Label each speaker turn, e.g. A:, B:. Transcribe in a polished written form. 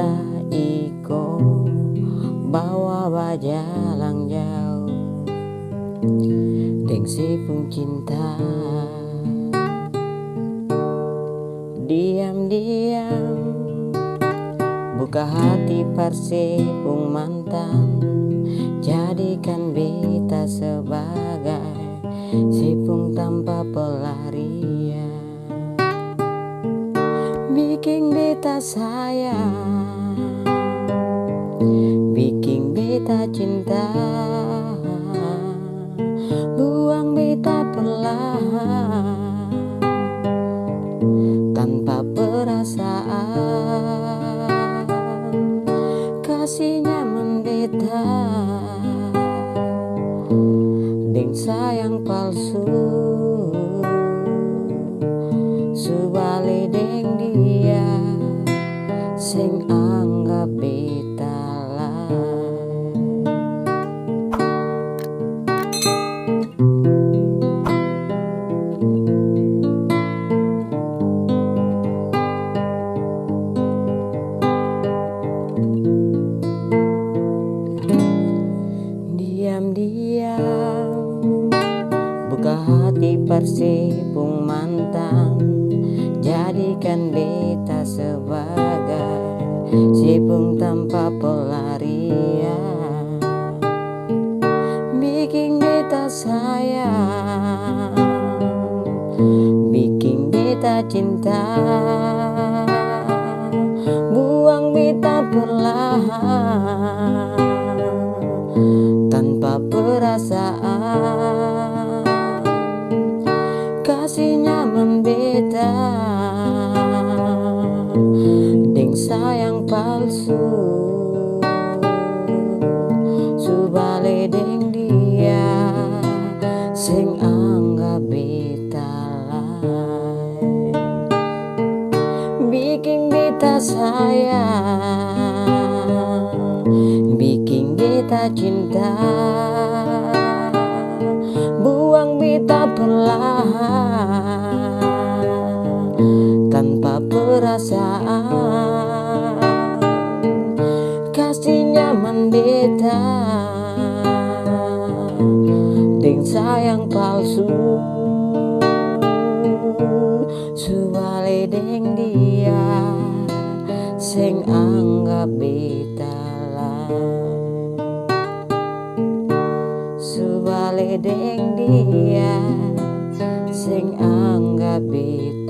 A: beta iko bawa bajalang jauh deng sipung cinta. Diam-diam buka hati parsipung mantan, jadikan beta sebagai sipung tanpa pelarian. Bikin beta sayang, bikin beta cinta, buang beta perlahan tanpa perasaan. Kasihnya mendeta deng sayang palsu, subale deng dia sing anggap beta lain. Diam-diam buka hati parsipung mantan, jadikan beta sebagai sipung tanpa pelarian. Bikin beta sayang, bikin beta cinta, buang beta perlahan tanpa perasaan. Kasihnya membeta deng sayang palsu, subale deng dia sing anggap beta lain. Bikin beta sayang, bikin beta cinta, buang beta perlahan tanpa perasaan. Kasihnya mendeta deng sayang palsu, subale deng dia sing anggap beta lain. Subale deng dia sing anggap beta